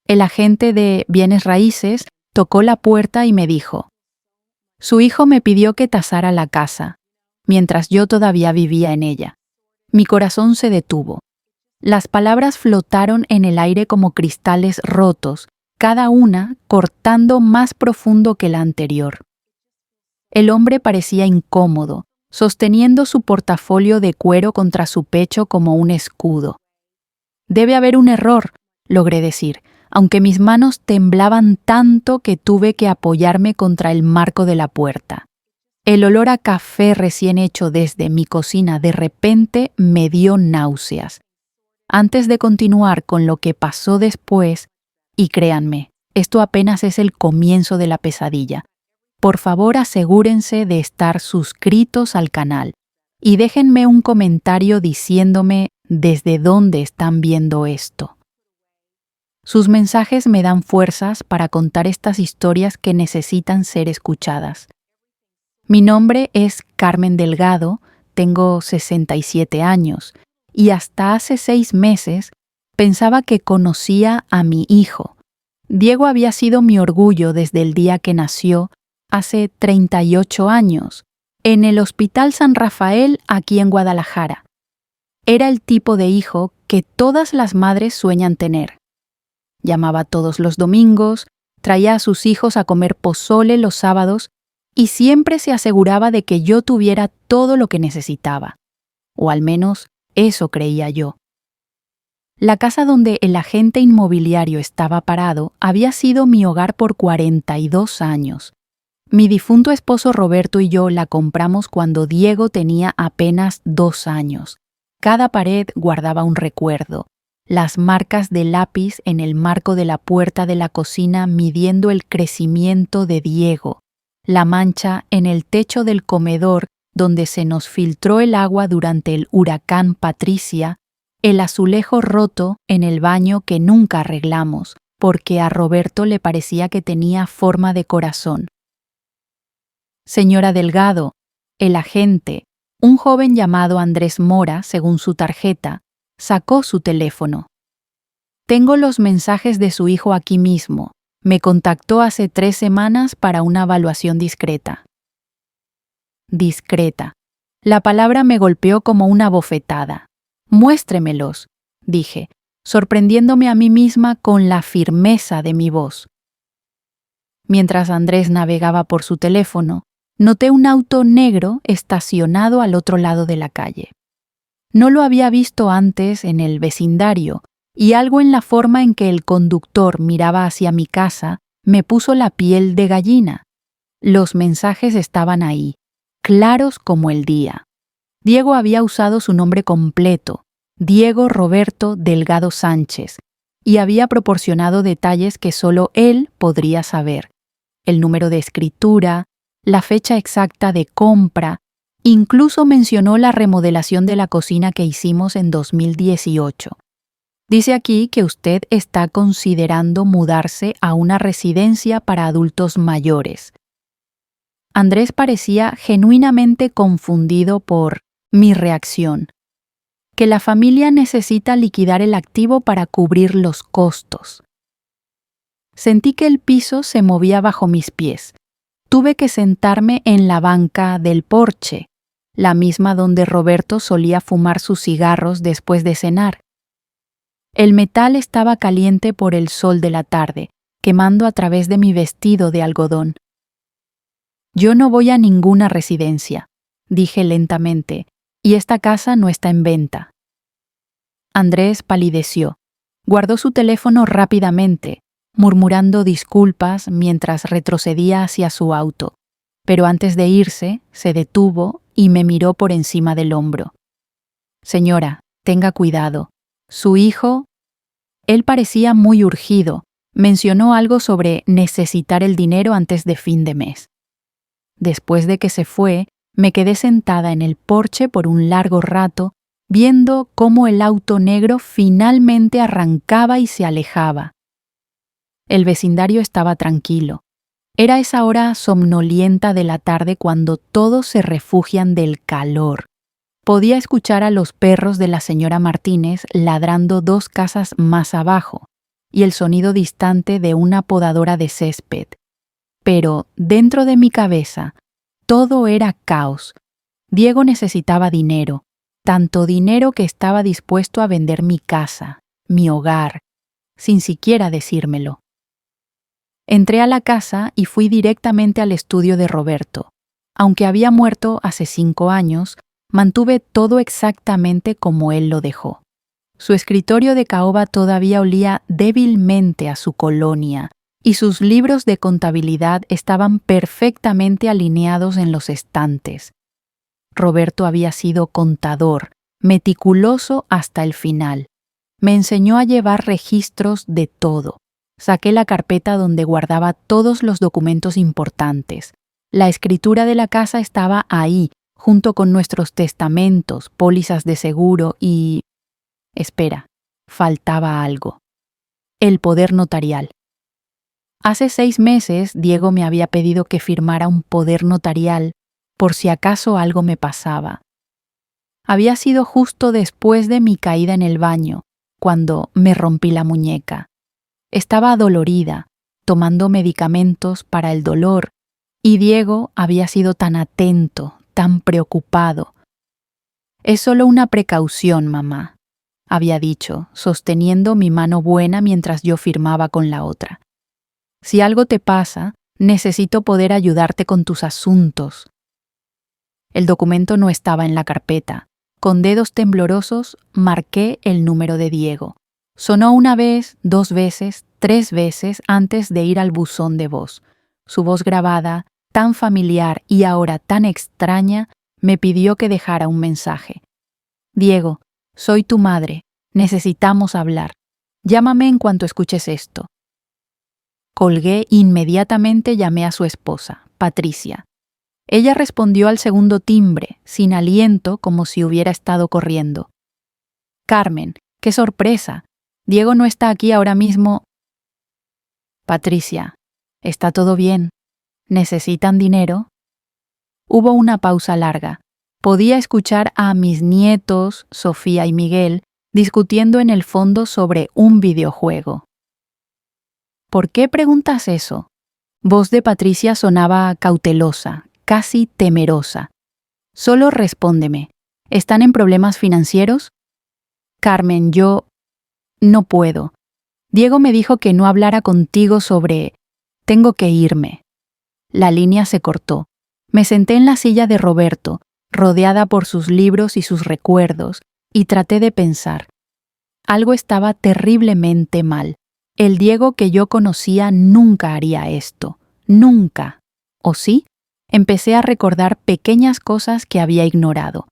El agente de bienes raíces tocó la puerta y me dijo: «Su hijo me pidió que tasara la casa, mientras yo todavía vivía en ella». Mi corazón se detuvo. Las palabras flotaron en el aire como cristales rotos, cada una cortando más profundo que la anterior. El hombre parecía incómodo, sosteniendo su portafolio de cuero contra su pecho como un escudo. «Debe haber un error», logré decir, aunque mis manos temblaban tanto que tuve que apoyarme contra el marco de la puerta. El olor a café recién hecho desde mi cocina de repente me dio náuseas. Antes de continuar con lo que pasó después, y créanme, esto apenas es el comienzo de la pesadilla, por favor asegúrense de estar suscritos al canal y déjenme un comentario diciéndome desde dónde están viendo esto. Sus mensajes me dan fuerzas para contar estas historias que necesitan ser escuchadas. Mi nombre es Carmen Delgado, tengo 67 años y hasta hace 6 meses pensaba que conocía a mi hijo. Diego había sido mi orgullo desde el día que nació, hace 38 años, en el Hospital San Rafael aquí en Guadalajara. Era el tipo de hijo que todas las madres sueñan tener. Llamaba todos los domingos, traía a sus hijos a comer pozole los sábados y siempre se aseguraba de que yo tuviera todo lo que necesitaba. O al menos eso creía yo. La casa donde el agente inmobiliario estaba parado había sido mi hogar por 42 años. Mi difunto esposo Roberto y yo la compramos cuando Diego tenía apenas 2 años. Cada pared guardaba un recuerdo. Las marcas de lápiz en el marco de la puerta de la cocina midiendo el crecimiento de Diego. La mancha en el techo del comedor donde se nos filtró el agua durante el huracán Patricia, el azulejo roto en el baño que nunca arreglamos, porque a Roberto le parecía que tenía forma de corazón. Señora Delgado, el agente, un joven llamado Andrés Mora, según su tarjeta, sacó su teléfono. «Tengo los mensajes de su hijo aquí mismo. Me contactó hace 3 semanas para una evaluación discreta». Discreta. La palabra me golpeó como una bofetada. «Muéstremelos», dije, sorprendiéndome a mí misma con la firmeza de mi voz. Mientras Andrés navegaba por su teléfono, noté un auto negro estacionado al otro lado de la calle. No lo había visto antes en el vecindario, y algo en la forma en que el conductor miraba hacia mi casa me puso la piel de gallina. Los mensajes estaban ahí, claros como el día. Diego había usado su nombre completo, Diego Roberto Delgado Sánchez, y había proporcionado detalles que solo él podría saber: el número de escritura, la fecha exacta de compra, incluso mencionó la remodelación de la cocina que hicimos en 2018. Dice aquí que usted está considerando mudarse a una residencia para adultos mayores. Andrés parecía genuinamente confundido por mi reacción. Que la familia necesita liquidar el activo para cubrir los costos. Sentí que el piso se movía bajo mis pies. Tuve que sentarme en la banca del porche, la misma donde Roberto solía fumar sus cigarros después de cenar. El metal estaba caliente por el sol de la tarde, quemando a través de mi vestido de algodón. «Yo no voy a ninguna residencia», dije lentamente, «y esta casa no está en venta». Andrés palideció. Guardó su teléfono rápidamente, murmurando disculpas mientras retrocedía hacia su auto, pero antes de irse, se detuvo y me miró por encima del hombro. «Señora, tenga cuidado. Su hijo...». Él parecía muy urgido. Mencionó algo sobre necesitar el dinero antes de fin de mes. Después de que se fue, me quedé sentada en el porche por un largo rato, viendo cómo el auto negro finalmente arrancaba y se alejaba. El vecindario estaba tranquilo. Era esa hora somnolienta de la tarde cuando todos se refugian del calor. Podía escuchar a los perros de la señora Martínez ladrando 2 casas más abajo, y el sonido distante de una podadora de césped. Pero dentro de mi cabeza, todo era caos. Diego necesitaba dinero, tanto dinero que estaba dispuesto a vender mi casa, mi hogar, sin siquiera decírmelo. Entré a la casa y fui directamente al estudio de Roberto. Aunque había muerto hace 5 años, mantuve todo exactamente como él lo dejó. Su escritorio de caoba todavía olía débilmente a su colonia, y sus libros de contabilidad estaban perfectamente alineados en los estantes. Roberto había sido contador, meticuloso hasta el final. Me enseñó a llevar registros de todo. Saqué la carpeta donde guardaba todos los documentos importantes. La escritura de la casa estaba ahí, junto con nuestros testamentos, pólizas de seguro y... Espera, faltaba algo. El poder notarial. Hace 6 meses, Diego me había pedido que firmara un poder notarial por si acaso algo me pasaba. Había sido justo después de mi caída en el baño, cuando me rompí la muñeca. Estaba adolorida, tomando medicamentos para el dolor, y Diego había sido tan atento, tan preocupado. «Es solo una precaución, mamá», había dicho, sosteniendo mi mano buena mientras yo firmaba con la otra. «Si algo te pasa, necesito poder ayudarte con tus asuntos». El documento no estaba en la carpeta. Con dedos temblorosos marqué el número de Diego. Sonó 1 vez, 2 veces, 3 veces antes de ir al buzón de voz. Su voz grabada, tan familiar y ahora tan extraña, me pidió que dejara un mensaje. «Diego, soy tu madre. Necesitamos hablar. Llámame en cuanto escuches esto». Colgué e inmediatamente llamé a su esposa, Patricia. Ella respondió al segundo timbre, sin aliento, como si hubiera estado corriendo. «Carmen, qué sorpresa. Diego no está aquí ahora mismo». «Patricia, ¿está todo bien? ¿Necesitan dinero?» Hubo una pausa larga. Podía escuchar a mis nietos, Sofía y Miguel, discutiendo en el fondo sobre un videojuego. «¿Por qué preguntas eso?» Voz de Patricia sonaba cautelosa, casi temerosa. «Solo respóndeme. ¿Están en problemas financieros?» «Carmen, yo... no puedo. Diego me dijo que no hablara contigo sobre... Tengo que irme». La línea se cortó. Me senté en la silla de Roberto, rodeada por sus libros y sus recuerdos, y traté de pensar. Algo estaba terriblemente mal. El Diego que yo conocía nunca haría esto. Nunca. ¿O sí? Empecé a recordar pequeñas cosas que había ignorado,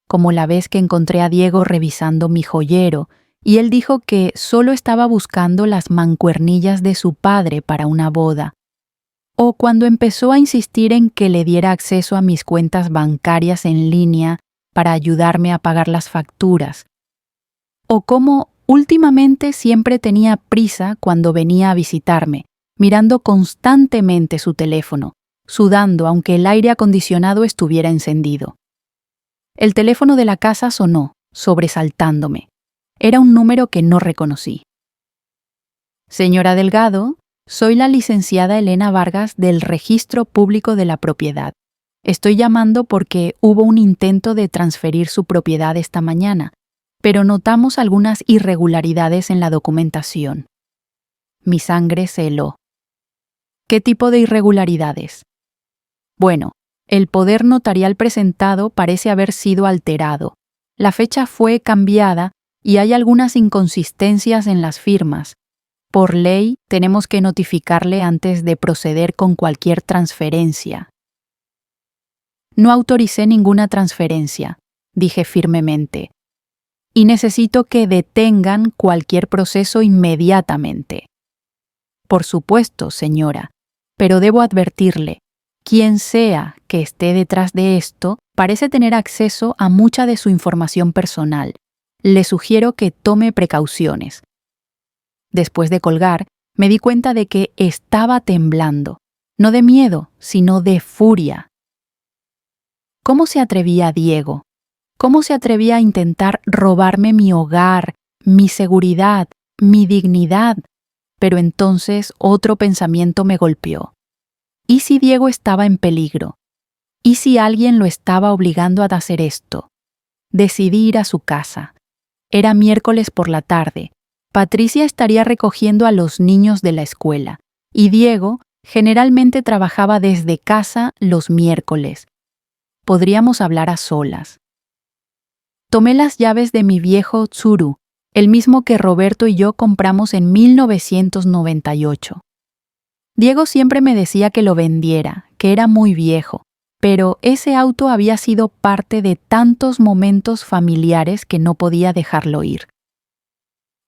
como la vez que encontré a Diego revisando mi joyero, y él dijo que solo estaba buscando las mancuernillas de su padre para una boda. O cuando empezó a insistir en que le diera acceso a mis cuentas bancarias en línea para ayudarme a pagar las facturas. O cómo últimamente siempre tenía prisa cuando venía a visitarme, mirando constantemente su teléfono, sudando aunque el aire acondicionado estuviera encendido. El teléfono de la casa sonó, sobresaltándome. Era un número que no reconocí. «Señora Delgado, soy la licenciada Elena Vargas del Registro Público de la Propiedad. Estoy llamando porque hubo un intento de transferir su propiedad esta mañana, pero notamos algunas irregularidades en la documentación». Mi sangre se heló. «¿Qué tipo de irregularidades?» «Bueno, el poder notarial presentado parece haber sido alterado. La fecha fue cambiada y hay algunas inconsistencias en las firmas. Por ley, tenemos que notificarle antes de proceder con cualquier transferencia». «No autoricé ninguna transferencia», dije firmemente. «Y necesito que detengan cualquier proceso inmediatamente». «Por supuesto, señora, pero debo advertirle, quien sea que esté detrás de esto parece tener acceso a mucha de su información personal. Le sugiero que tome precauciones». Después de colgar, me di cuenta de que estaba temblando, no de miedo, sino de furia. ¿Cómo se atrevía Diego? ¿Cómo se atrevía a intentar robarme mi hogar, mi seguridad, mi dignidad, pero entonces otro pensamiento me golpeó. ¿Y si Diego estaba en peligro? ¿Y si alguien lo estaba obligando a hacer esto? Decidí ir a su casa. Era miércoles por la tarde. Patricia estaría recogiendo a los niños de la escuela, y Diego generalmente trabajaba desde casa los miércoles. Podríamos hablar a solas. Tomé las llaves de mi viejo Tsuru, el mismo que Roberto y yo compramos en 1998. Diego siempre me decía que lo vendiera, que era muy viejo, pero ese auto había sido parte de tantos momentos familiares que no podía dejarlo ir.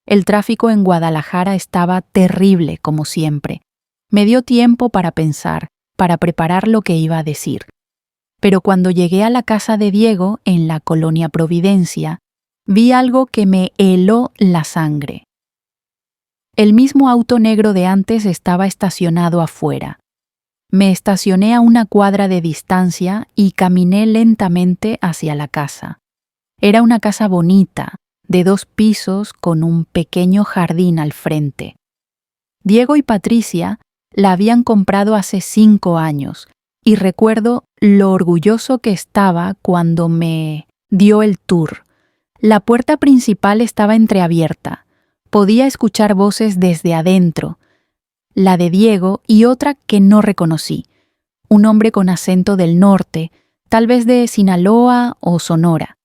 El tráfico en Guadalajara estaba terrible, como siempre. Me dio tiempo para pensar, para preparar lo que iba a decir. Pero cuando llegué a la casa de Diego, en la colonia Providencia, vi algo que me heló la sangre. El mismo auto negro de antes estaba estacionado afuera. Me estacioné a una cuadra de distancia y caminé lentamente hacia la casa. Era una casa bonita, de 2 pisos con un pequeño jardín al frente. Diego y Patricia la habían comprado hace 5 años y recuerdo lo orgulloso que estaba cuando me dio el tour. La puerta principal estaba entreabierta. Podía escuchar voces desde adentro, la de Diego y otra que no reconocí, un hombre con acento del norte, tal vez de Sinaloa o Sonora.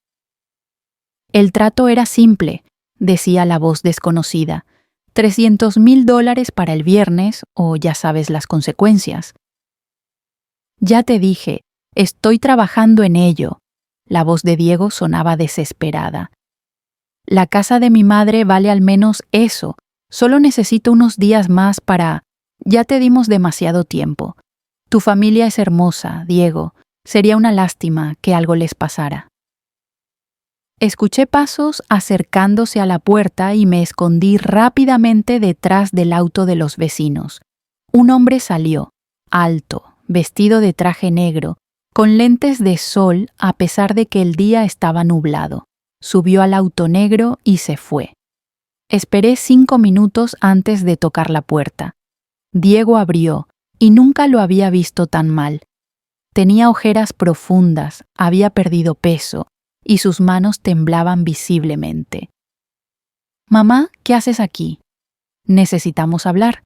El trato era simple, decía la voz desconocida. $300,000 para el viernes o ya sabes las consecuencias. Ya te dije, estoy trabajando en ello. La voz de Diego sonaba desesperada. La casa de mi madre vale al menos eso. Solo necesito unos días más para... Ya te dimos demasiado tiempo. Tu familia es hermosa, Diego. Sería una lástima que algo les pasara. Escuché pasos acercándose a la puerta y me escondí rápidamente detrás del auto de los vecinos. Un hombre salió, alto, vestido de traje negro, con lentes de sol a pesar de que el día estaba nublado. Subió al auto negro y se fue. Esperé 5 minutos antes de tocar la puerta. Diego abrió, y nunca lo había visto tan mal. Tenía ojeras profundas, había perdido peso, y sus manos temblaban visiblemente. «Mamá, ¿qué haces aquí? Necesitamos hablar».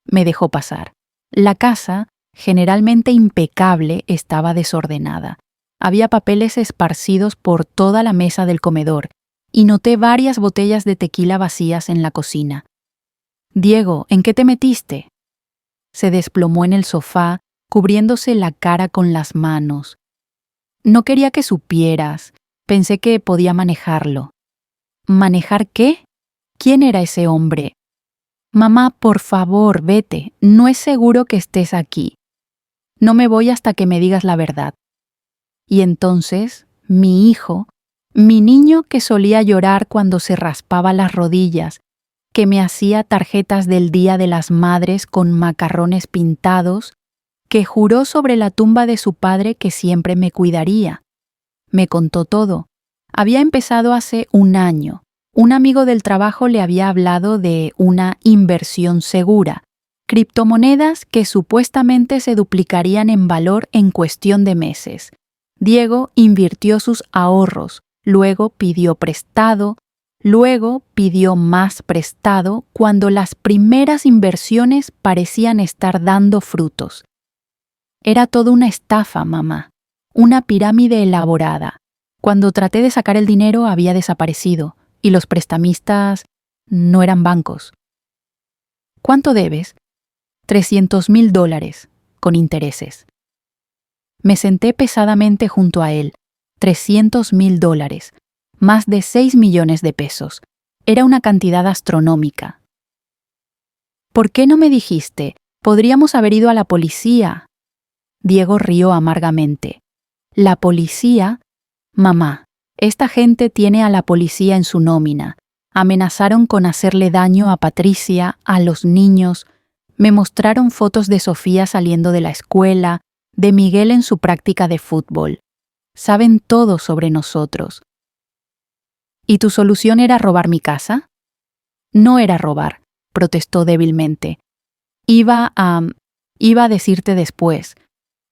Me dejó pasar. La casa, generalmente impecable, estaba desordenada. Había papeles esparcidos por toda la mesa del comedor, y noté varias botellas de tequila vacías en la cocina. «Diego, ¿en qué te metiste?» Se desplomó en el sofá, cubriéndose la cara con las manos. «No quería que supieras. Pensé que podía manejarlo». «¿Manejar qué? ¿Quién era ese hombre?» «Mamá, por favor, vete. No es seguro que estés aquí. No me voy hasta que me digas la verdad». Y entonces, mi hijo, mi niño que solía llorar cuando se raspaba las rodillas, que me hacía tarjetas del Día de las Madres con macarrones pintados, que juró sobre la tumba de su padre que siempre me cuidaría. Me contó todo. Había empezado hace 1 año. Un amigo del trabajo le había hablado de una inversión segura, criptomonedas que supuestamente se duplicarían en valor en cuestión de meses. Diego invirtió sus ahorros, luego pidió prestado, luego pidió más prestado cuando las primeras inversiones parecían estar dando frutos. Era toda una estafa, mamá, una pirámide elaborada. Cuando traté de sacar el dinero había desaparecido y los prestamistas no eran bancos. ¿Cuánto debes? $300,000, con intereses. Me senté pesadamente junto a él. $300,000, más de 6 millones de pesos. Era una cantidad astronómica. ¿Por qué no me dijiste? Podríamos haber ido a la policía. Diego rió amargamente. ¿La policía? Mamá, esta gente tiene a la policía en su nómina. Amenazaron con hacerle daño a Patricia, a los niños. Me mostraron fotos de Sofía saliendo de la escuela, de Miguel en su práctica de fútbol. Saben todo sobre nosotros. ¿Y tu solución era robar mi casa? No era robar. protestó débilmente. Iba a decirte después,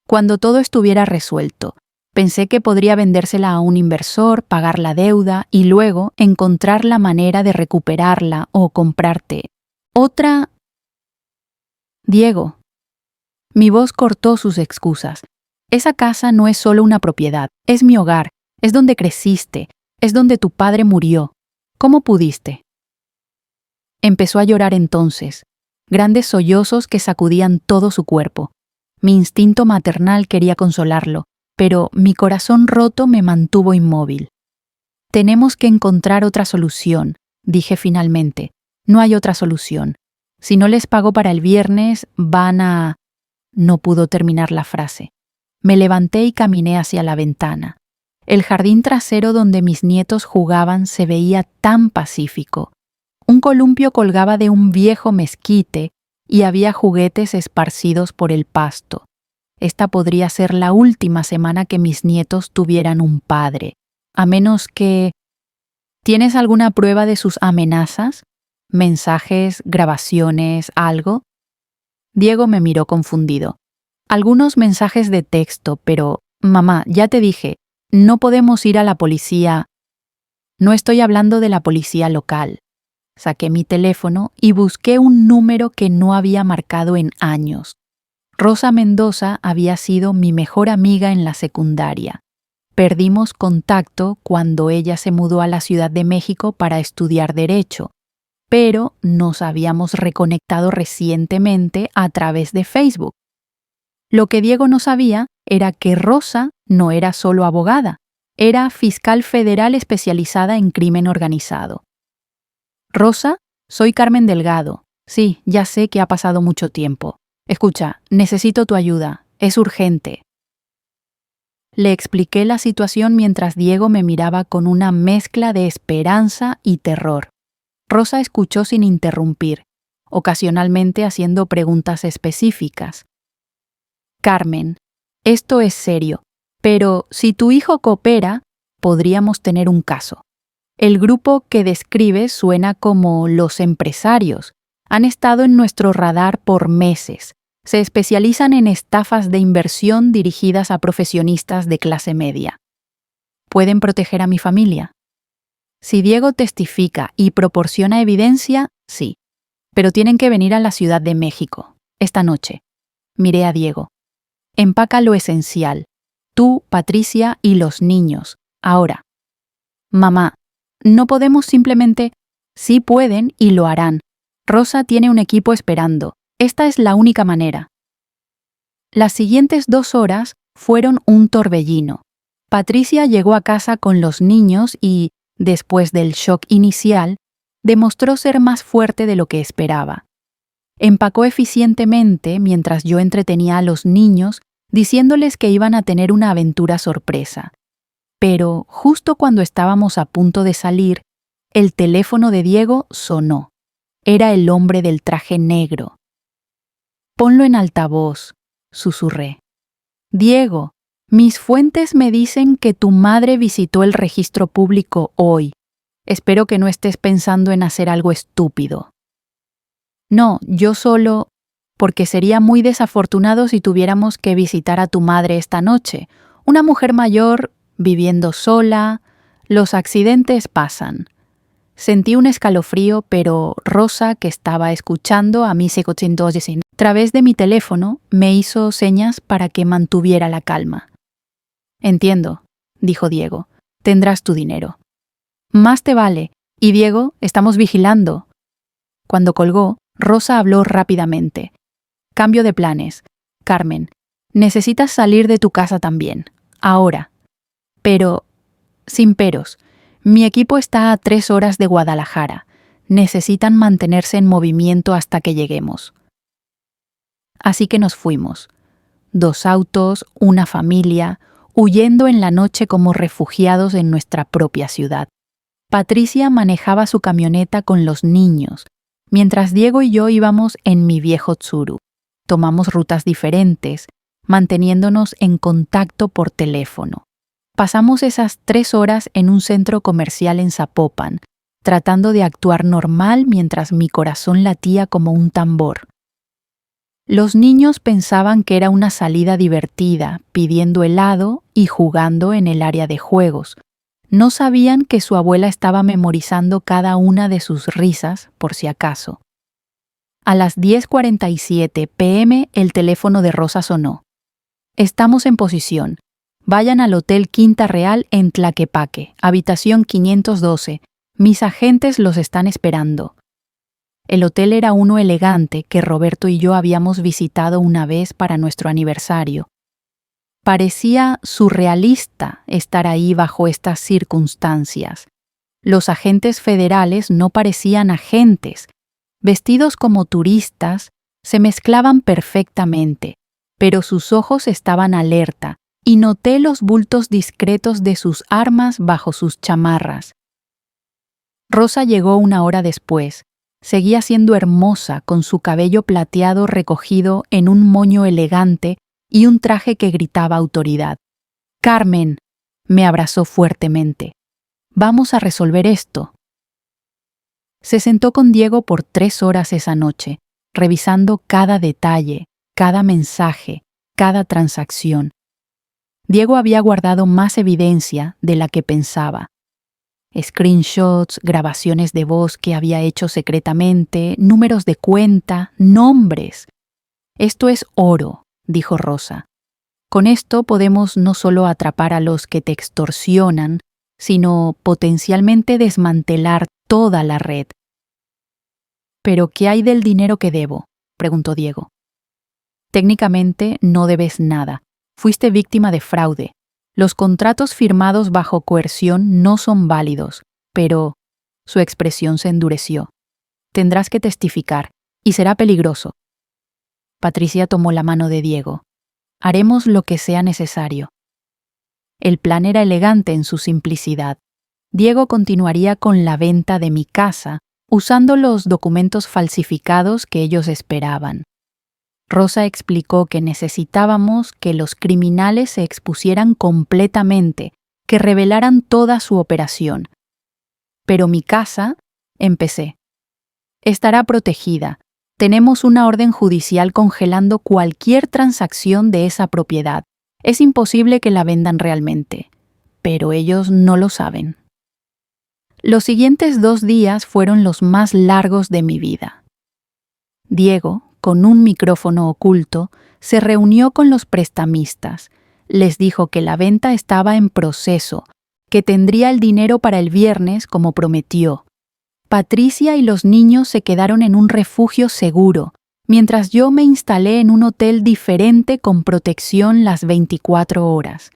cuando todo estuviera resuelto. Pensé que podría vendérsela a un inversor, pagar la deuda y luego encontrar la manera de recuperarla o comprarte otra. Diego. Mi voz cortó sus excusas. Esa casa no es solo una propiedad, es mi hogar, es donde creciste, es donde tu padre murió. ¿Cómo pudiste? Empezó a llorar entonces, grandes sollozos que sacudían todo su cuerpo. Mi instinto maternal quería consolarlo, pero mi corazón roto me mantuvo inmóvil. Tenemos que encontrar otra solución, dije finalmente. No hay otra solución. Si no les pago para el viernes, van a... No pudo terminar la frase. Me levanté y caminé hacia la ventana. El jardín trasero donde mis nietos jugaban se veía tan pacífico. Un columpio colgaba de un viejo mezquite y había juguetes esparcidos por el pasto. Esta podría ser la última semana que mis nietos tuvieran un padre, a menos que... ¿Tienes alguna prueba de sus amenazas? ¿Mensajes, grabaciones, algo? Diego me miró confundido. Algunos mensajes de texto, pero, mamá, ya te dije, no podemos ir a la policía. No estoy hablando de la policía local. Saqué mi teléfono y busqué un número que no había marcado en años. Rosa Mendoza había sido mi mejor amiga en la secundaria. Perdimos contacto cuando ella se mudó a la Ciudad de México para estudiar Derecho, pero nos habíamos reconectado recientemente a través de Facebook. Lo que Diego no sabía era que Rosa no era solo abogada, era fiscal federal especializada en crimen organizado. Rosa, soy Carmen Delgado. Sí, ya sé que ha pasado mucho tiempo. Escucha, necesito tu ayuda. Es urgente. Le expliqué la situación mientras Diego me miraba con una mezcla de esperanza y terror. Rosa escuchó sin interrumpir, ocasionalmente haciendo preguntas específicas. Carmen, esto es serio, pero si tu hijo coopera, podríamos tener un caso. El grupo que describes suena como los empresarios. Han estado en nuestro radar por meses. Se especializan en estafas de inversión dirigidas a profesionistas de clase media. ¿Pueden proteger a mi familia? Si Diego testifica y proporciona evidencia, sí. Pero tienen que venir a la Ciudad de México, esta noche. Miré a Diego. Empaca lo esencial. Tú, Patricia y los niños. Ahora. Mamá, no podemos simplemente... Sí pueden y lo harán. Rosa tiene un equipo esperando. Esta es la única manera. Las siguientes 2 horas fueron un torbellino. Patricia llegó a casa con los niños y, después del shock inicial, demostró ser más fuerte de lo que esperaba. Empacó eficientemente mientras yo entretenía a los niños diciéndoles que iban a tener una aventura sorpresa. Pero justo cuando estábamos a punto de salir, el teléfono de Diego sonó. Era el hombre del traje negro. Ponlo en altavoz, susurré. Diego, mis fuentes me dicen que tu madre visitó el registro público hoy. Espero que no estés pensando en hacer algo estúpido. No, yo solo... porque sería muy desafortunado si tuviéramos que visitar a tu madre esta noche. Una mujer mayor, viviendo sola... Los accidentes pasan. Sentí un escalofrío, pero Rosa, que estaba escuchando a mí a través de mi teléfono, me hizo señas para que mantuviera la calma. Entiendo, dijo Diego. Tendrás tu dinero. Más te vale. Y Diego, estamos vigilando. Cuando colgó, Rosa habló rápidamente. Cambio de planes. Carmen, necesitas salir de tu casa también. Ahora. Pero, sin peros. Mi equipo está a 3 horas de Guadalajara. Necesitan mantenerse en movimiento hasta que lleguemos. Así que nos fuimos. 2 autos, una familia, huyendo en la noche como refugiados en nuestra propia ciudad. Patricia manejaba su camioneta con los niños, mientras Diego y yo íbamos en mi viejo Tsuru. Tomamos rutas diferentes, manteniéndonos en contacto por teléfono. Pasamos esas 3 horas en un centro comercial en Zapopan, tratando de actuar normal mientras mi corazón latía como un tambor. Los niños pensaban que era una salida divertida, pidiendo helado y jugando en el área de juegos. No sabían que su abuela estaba memorizando cada una de sus risas, por si acaso. A las 10:47 p.m. el teléfono de Rosa sonó. Estamos en posición. Vayan al Hotel Quinta Real en Tlaquepaque, habitación 512. Mis agentes los están esperando. El hotel era uno elegante que Roberto y yo habíamos visitado una vez para nuestro aniversario. Parecía surrealista estar ahí bajo estas circunstancias. Los agentes federales no parecían agentes. Vestidos como turistas, se mezclaban perfectamente, pero sus ojos estaban alerta y noté los bultos discretos de sus armas bajo sus chamarras. Rosa llegó una hora después. Seguía siendo hermosa con su cabello plateado recogido en un moño elegante y un traje que gritaba autoridad. «Carmen», me abrazó fuertemente. «Vamos a resolver esto». Se sentó con Diego por 3 horas esa noche, revisando cada detalle, cada mensaje, cada transacción. Diego había guardado más evidencia de la que pensaba. Screenshots, grabaciones de voz que había hecho secretamente, números de cuenta, nombres. «Esto es oro», dijo Rosa. «Con esto podemos no solo atrapar a los que te extorsionan, sino potencialmente desmantelar toda la red». «¿Pero qué hay del dinero que debo?», preguntó Diego. «Técnicamente no debes nada. Fuiste víctima de fraude. Los contratos firmados bajo coerción no son válidos, pero…» Su expresión se endureció. «Tendrás que testificar, y será peligroso». Patricia tomó la mano de Diego. «Haremos lo que sea necesario». El plan era elegante en su simplicidad. Diego continuaría con la venta de mi casa, usando los documentos falsificados que ellos esperaban. Rosa explicó que necesitábamos que los criminales se expusieran completamente, que revelaran toda su operación. «Pero mi casa», empecé. «Estará protegida. Tenemos una orden judicial congelando cualquier transacción de esa propiedad. Es imposible que la vendan realmente. Pero ellos no lo saben». Los siguientes 2 días fueron los más largos de mi vida. Diego, con un micrófono oculto, se reunió con los prestamistas. Les dijo que la venta estaba en proceso, que tendría el dinero para el viernes como prometió. Patricia y los niños se quedaron en un refugio seguro, mientras yo me instalé en un hotel diferente con protección las 24 horas.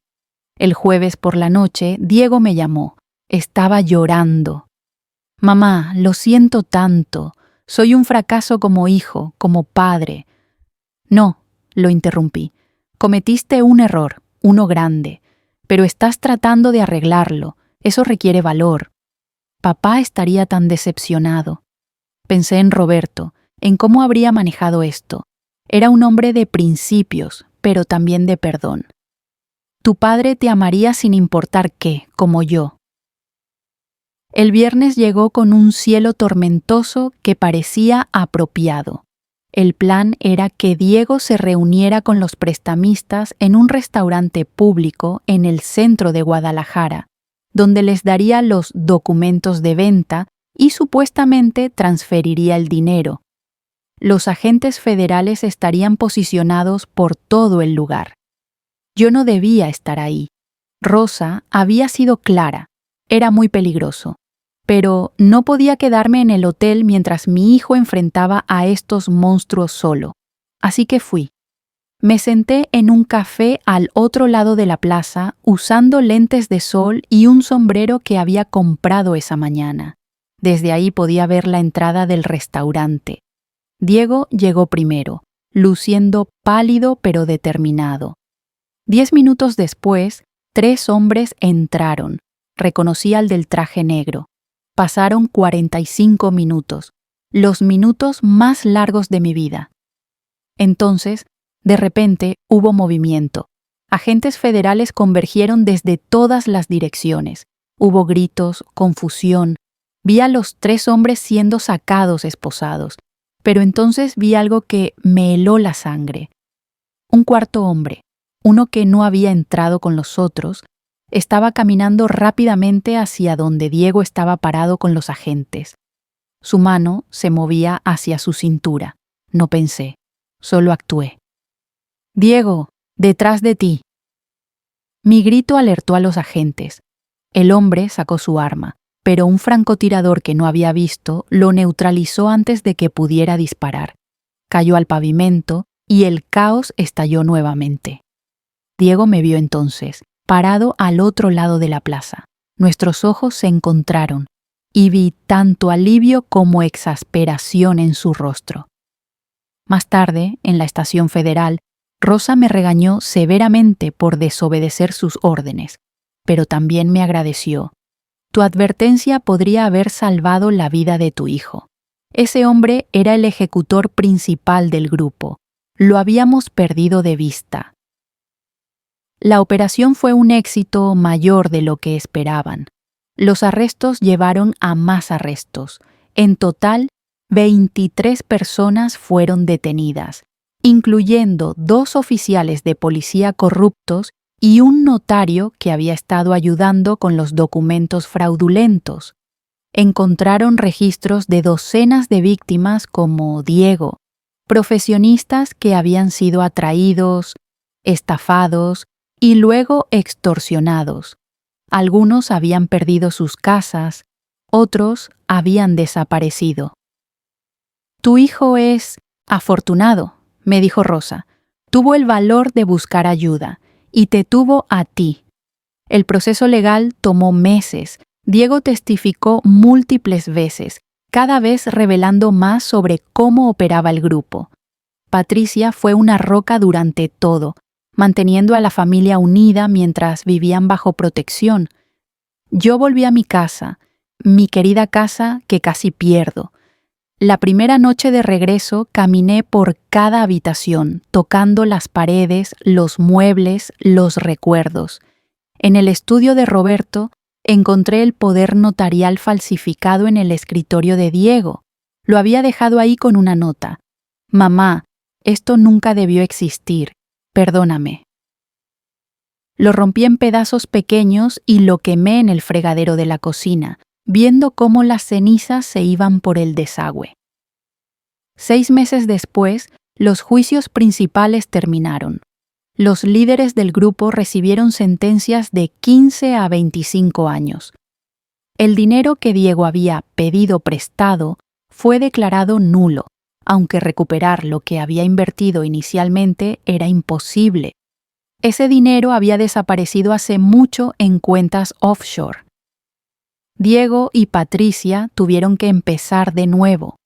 El jueves por la noche, Diego me llamó. Estaba llorando. «Mamá, lo siento tanto. Soy un fracaso como hijo, como padre». «No», lo interrumpí. «Cometiste un error, uno grande, pero estás tratando de arreglarlo. Eso requiere valor». Papá estaría tan decepcionado. Pensé en Roberto, en cómo habría manejado esto. Era un hombre de principios, pero también de perdón. «Tu padre te amaría sin importar qué, como yo». El viernes llegó con un cielo tormentoso que parecía apropiado. El plan era que Diego se reuniera con los prestamistas en un restaurante público en el centro de Guadalajara, donde les daría los documentos de venta y supuestamente transferiría el dinero. Los agentes federales estarían posicionados por todo el lugar. Yo no debía estar ahí. Rosa había sido clara. Era muy peligroso. Pero no podía quedarme en el hotel mientras mi hijo enfrentaba a estos monstruos solo. Así que fui. Me senté en un café al otro lado de la plaza usando lentes de sol y un sombrero que había comprado esa mañana. Desde ahí podía ver la entrada del restaurante. Diego llegó primero, luciendo pálido pero determinado. 10 minutos después, 3 hombres entraron. Reconocí al del traje negro. Pasaron 45 minutos, los minutos más largos de mi vida. Entonces, de repente, hubo movimiento. Agentes federales convergieron desde todas las direcciones. Hubo gritos, confusión. Vi a los 3 hombres siendo sacados esposados, pero entonces vi algo que me heló la sangre. Un cuarto hombre, uno que no había entrado con los otros, estaba caminando rápidamente hacia donde Diego estaba parado con los agentes. Su mano se movía hacia su cintura. No pensé, solo actué. «Diego, detrás de ti». Mi grito alertó a los agentes. El hombre sacó su arma, pero un francotirador que no había visto lo neutralizó antes de que pudiera disparar. Cayó al pavimento y el caos estalló nuevamente. Diego me vio entonces, parado al otro lado de la plaza. Nuestros ojos se encontraron y vi tanto alivio como exasperación en su rostro. Más tarde, en la estación federal, Rosa me regañó severamente por desobedecer sus órdenes, pero también me agradeció. Tu advertencia podría haber salvado la vida de tu hijo. Ese hombre era el ejecutor principal del grupo. Lo habíamos perdido de vista. La operación fue un éxito mayor de lo que esperaban. Los arrestos llevaron a más arrestos. En total, 23 personas fueron detenidas, incluyendo 2 oficiales de policía corruptos y un notario que había estado ayudando con los documentos fraudulentos. Encontraron registros de docenas de víctimas como Diego, profesionistas que habían sido atraídos, estafados y luego extorsionados. Algunos habían perdido sus casas, otros habían desaparecido. Tu hijo es afortunado, me dijo Rosa. Tuvo el valor de buscar ayuda y te tuvo a ti. El proceso legal tomó meses. Diego testificó múltiples veces, cada vez revelando más sobre cómo operaba el grupo. Patricia fue una roca durante todo, manteniendo a la familia unida mientras vivían bajo protección. Yo volví a mi casa, mi querida casa que casi pierdo. La primera noche de regreso caminé por cada habitación, tocando las paredes, los muebles, los recuerdos. En el estudio de Roberto encontré el poder notarial falsificado en el escritorio de Diego. Lo había dejado ahí con una nota. Mamá, esto nunca debió existir. Perdóname. Lo rompí en pedazos pequeños y lo quemé en el fregadero de la cocina, viendo cómo las cenizas se iban por el desagüe. 6 meses después, los juicios principales terminaron. Los líderes del grupo recibieron sentencias de 15 a 25 años. El dinero que Diego había pedido prestado fue declarado nulo, aunque recuperar lo que había invertido inicialmente era imposible. Ese dinero había desaparecido hace mucho en cuentas offshore. Diego y Patricia tuvieron que empezar de nuevo.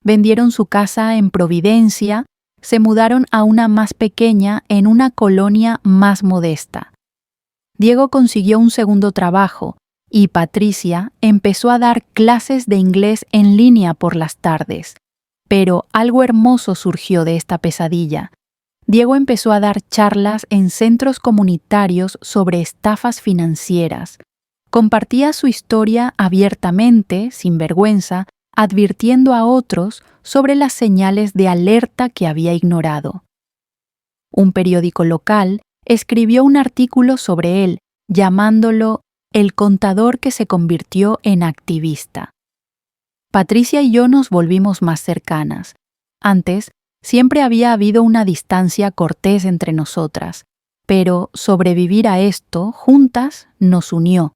Vendieron su casa en Providencia, se mudaron a una más pequeña en una colonia más modesta. Diego consiguió un segundo trabajo y Patricia empezó a dar clases de inglés en línea por las tardes. Pero algo hermoso surgió de esta pesadilla. Diego empezó a dar charlas en centros comunitarios sobre estafas financieras. Compartía su historia abiertamente, sin vergüenza, advirtiendo a otros sobre las señales de alerta que había ignorado. Un periódico local escribió un artículo sobre él, llamándolo «El contador que se convirtió en activista». Patricia y yo nos volvimos más cercanas. Antes, siempre había habido una distancia cortés entre nosotras, pero sobrevivir a esto, juntas, nos unió.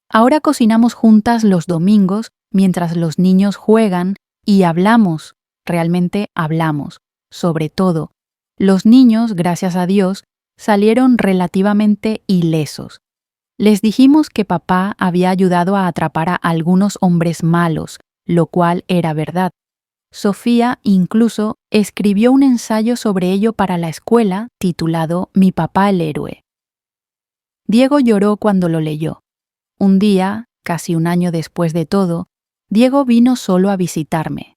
Ahora cocinamos juntas los domingos mientras los niños juegan y hablamos, realmente hablamos, sobre todo. Los niños, gracias a Dios, salieron relativamente ilesos. Les dijimos que papá había ayudado a atrapar a algunos hombres malos, lo cual era verdad. Sofía incluso escribió un ensayo sobre ello para la escuela titulado Mi papá el héroe. Diego lloró cuando lo leyó. Un día, casi un año después de todo, Diego vino solo a visitarme.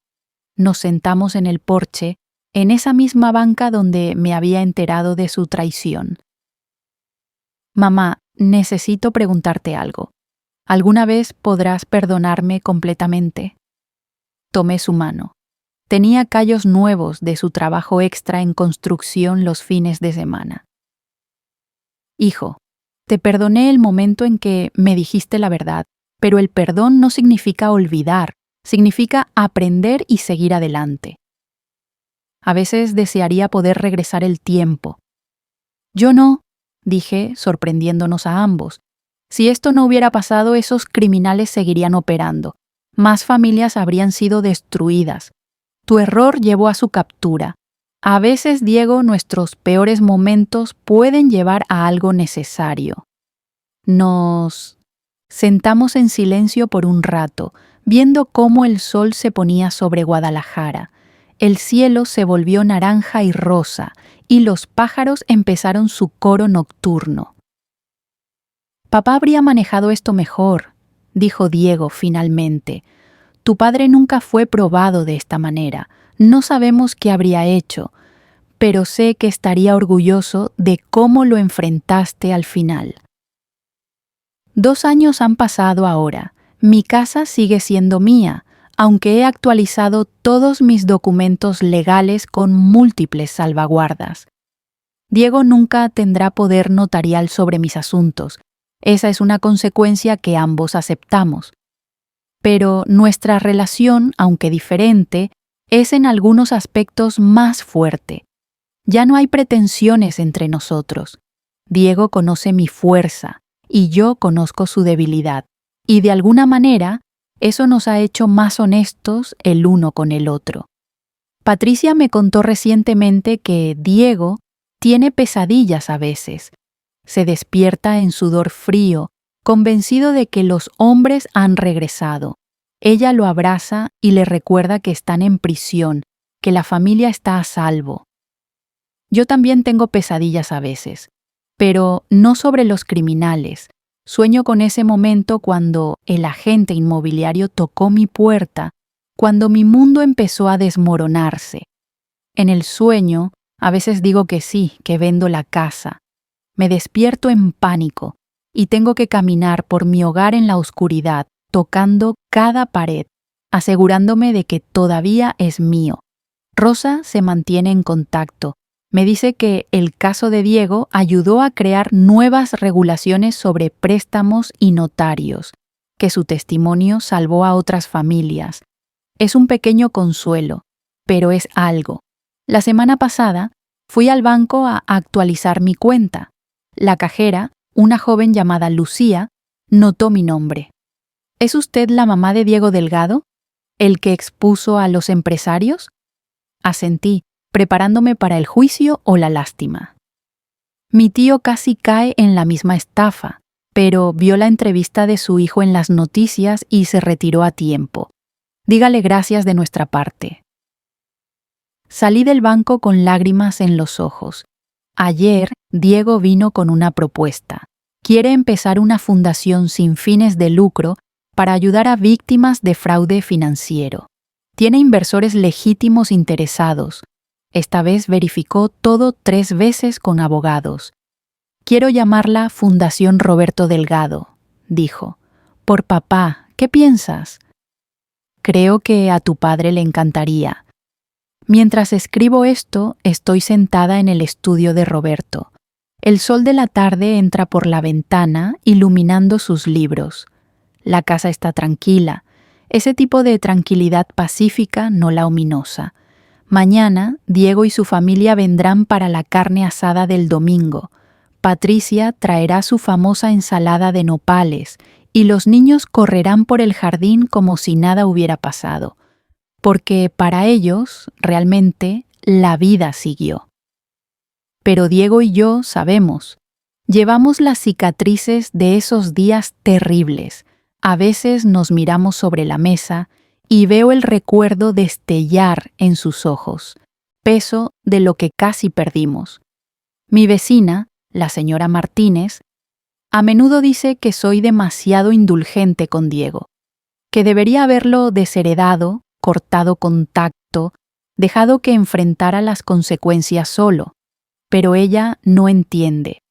Nos sentamos en el porche, en esa misma banca donde me había enterado de su traición. Mamá, necesito preguntarte algo. ¿Alguna vez podrás perdonarme completamente? Tomé su mano. Tenía callos nuevos de su trabajo extra en construcción los fines de semana. Hijo, te perdoné el momento en que me dijiste la verdad, pero el perdón no significa olvidar, significa aprender y seguir adelante. A veces desearía poder regresar el tiempo. Yo no, dije, sorprendiéndonos a ambos. Si esto no hubiera pasado, esos criminales seguirían operando. Más familias habrían sido destruidas. Tu error llevó a su captura. A veces, Diego, nuestros peores momentos pueden llevar a algo necesario. Nos sentamos en silencio por un rato, viendo cómo el sol se ponía sobre Guadalajara. El cielo se volvió naranja y rosa, y los pájaros empezaron su coro nocturno. Papá habría manejado esto mejor, dijo Diego finalmente. Tu padre nunca fue probado de esta manera. No sabemos qué habría hecho, pero sé que estaría orgulloso de cómo lo enfrentaste al final. 2 años han pasado ahora. Mi casa sigue siendo mía, aunque he actualizado todos mis documentos legales con múltiples salvaguardas. Diego nunca tendrá poder notarial sobre mis asuntos. Esa es una consecuencia que ambos aceptamos. Pero nuestra relación, aunque diferente, es en algunos aspectos más fuerte. Ya no hay pretensiones entre nosotros. Diego conoce mi fuerza y yo conozco su debilidad. Y de alguna manera, eso nos ha hecho más honestos el uno con el otro. Patricia me contó recientemente que Diego tiene pesadillas a veces. Se despierta en sudor frío, convencido de que los hombres han regresado. Ella lo abraza y le recuerda que están en prisión, que la familia está a salvo. Yo también tengo pesadillas a veces, pero no sobre los criminales. Sueño con ese momento cuando el agente inmobiliario tocó mi puerta, cuando mi mundo empezó a desmoronarse. En el sueño, a veces digo que sí, que vendo la casa. Me despierto en pánico y tengo que caminar por mi hogar en la oscuridad, tocando cada pared, asegurándome de que todavía es mío. Rosa se mantiene en contacto. Me dice que el caso de Diego ayudó a crear nuevas regulaciones sobre préstamos y notarios, que su testimonio salvó a otras familias. Es un pequeño consuelo, pero es algo. La semana pasada fui al banco a actualizar mi cuenta. La cajera, una joven llamada Lucía, notó mi nombre. ¿Es usted la mamá de Diego Delgado? ¿El que expuso a los empresarios? Asentí, preparándome para el juicio o la lástima. Mi tío casi cae en la misma estafa, pero vio la entrevista de su hijo en las noticias y se retiró a tiempo. Dígale gracias de nuestra parte. Salí del banco con lágrimas en los ojos. Ayer, Diego vino con una propuesta. Quiere empezar una fundación sin fines de lucro para ayudar a víctimas de fraude financiero. Tiene inversores legítimos interesados. Esta vez verificó todo 3 veces con abogados. Quiero llamarla Fundación Roberto Delgado, dijo. Por papá, ¿qué piensas? Creo que a tu padre le encantaría. Mientras escribo esto, estoy sentada en el estudio de Roberto. El sol de la tarde entra por la ventana, iluminando sus libros. La casa está tranquila, ese tipo de tranquilidad pacífica, no la ominosa. Mañana, Diego y su familia vendrán para la carne asada del domingo. Patricia traerá su famosa ensalada de nopales y los niños correrán por el jardín como si nada hubiera pasado. Porque para ellos, realmente, la vida siguió. Pero Diego y yo sabemos, llevamos las cicatrices de esos días terribles. A veces nos miramos sobre la mesa y veo el recuerdo destellar en sus ojos, peso de lo que casi perdimos. Mi vecina, la señora Martínez, a menudo dice que soy demasiado indulgente con Diego, que debería haberlo desheredado, cortado contacto, dejado que enfrentara las consecuencias solo. Pero ella no entiende.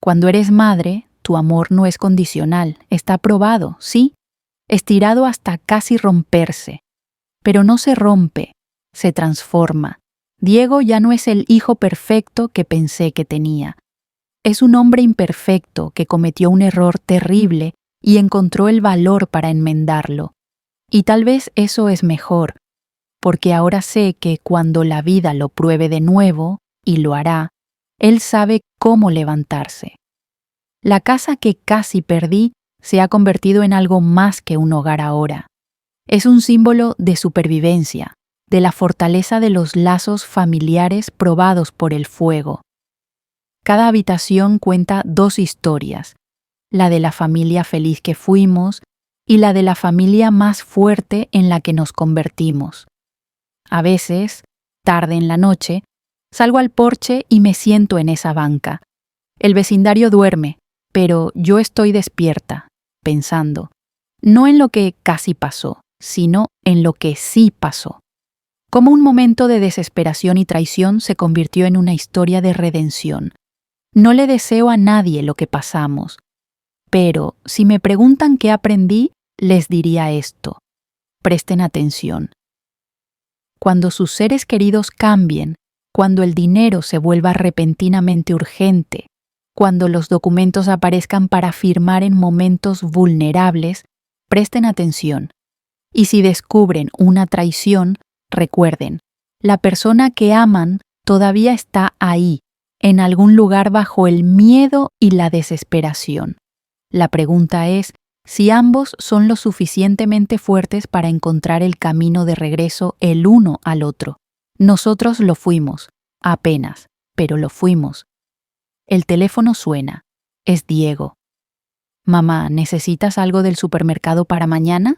Cuando eres madre, Tu amor no es condicional, está probado, sí, estirado hasta casi romperse. Pero no se rompe, se transforma. Diego ya no es el hijo perfecto que pensé que tenía. Es un hombre imperfecto que cometió un error terrible y encontró el valor para enmendarlo. Y tal vez eso es mejor, porque ahora sé que cuando la vida lo pruebe de nuevo, y lo hará, él sabe cómo levantarse. La casa que casi perdí se ha convertido en algo más que un hogar ahora. Es un símbolo de supervivencia, de la fortaleza de los lazos familiares probados por el fuego. Cada habitación cuenta dos historias, la de la familia feliz que fuimos y la de la familia más fuerte en la que nos convertimos. A veces, tarde en la noche, salgo al porche y me siento en esa banca. El vecindario duerme, pero yo estoy despierta, pensando, no en lo que casi pasó, sino en lo que sí pasó. Cómo un momento de desesperación y traición se convirtió en una historia de redención. No le deseo a nadie lo que pasamos, pero si me preguntan qué aprendí, les diría esto. Presten atención. Cuando sus seres queridos cambien, cuando el dinero se vuelva repentinamente urgente, cuando los documentos aparezcan para firmar en momentos vulnerables, presten atención. Y si descubren una traición, recuerden, la persona que aman todavía está ahí, en algún lugar bajo el miedo y la desesperación. La pregunta es si ambos son lo suficientemente fuertes para encontrar el camino de regreso el uno al otro. Nosotros lo fuimos, apenas, pero lo fuimos. El teléfono suena. Es Diego. Mamá, ¿necesitas algo del supermercado para mañana?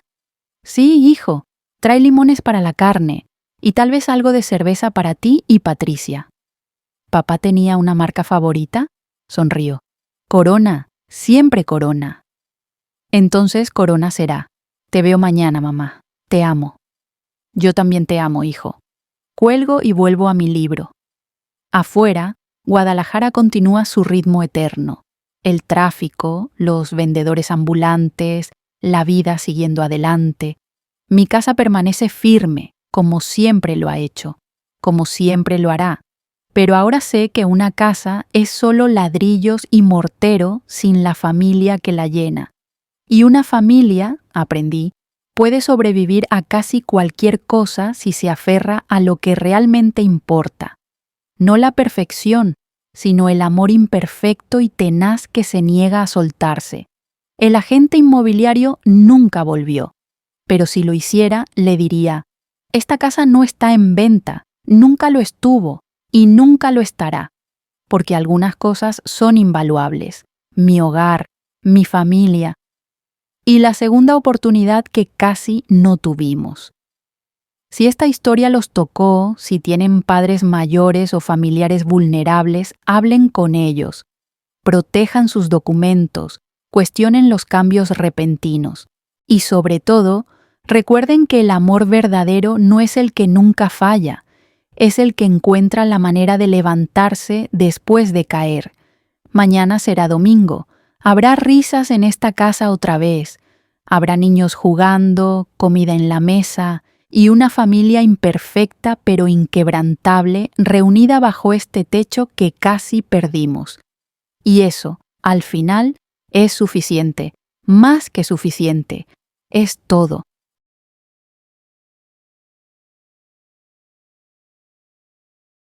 Sí, hijo. Trae limones para la carne y tal vez algo de cerveza para ti y Patricia. ¿Papá tenía una marca favorita? Sonrió. Corona, siempre Corona. Entonces Corona será. Te veo mañana, mamá. Te amo. Yo también te amo, hijo. Cuelgo y vuelvo a mi libro. Afuera, Guadalajara continúa su ritmo eterno. El tráfico, los vendedores ambulantes, la vida siguiendo adelante. Mi casa permanece firme, como siempre lo ha hecho, como siempre lo hará. Pero ahora sé que una casa es solo ladrillos y mortero sin la familia que la llena. Y una familia, aprendí, puede sobrevivir a casi cualquier cosa si se aferra a lo que realmente importa. No la perfección, sino el amor imperfecto y tenaz que se niega a soltarse. El agente inmobiliario nunca volvió, pero si lo hiciera, le diría, esta casa no está en venta, nunca lo estuvo y nunca lo estará, porque algunas cosas son invaluables, mi hogar, mi familia, y la segunda oportunidad que casi no tuvimos. Si esta historia los tocó, si tienen padres mayores o familiares vulnerables, hablen con ellos, protejan sus documentos, cuestionen los cambios repentinos y, sobre todo, recuerden que el amor verdadero no es el que nunca falla, es el que encuentra la manera de levantarse después de caer. Mañana será domingo, habrá risas en esta casa otra vez, habrá niños jugando, comida en la mesa, y una familia imperfecta pero inquebrantable reunida bajo este techo que casi perdimos. Y eso, al final, es suficiente, más que suficiente, es todo.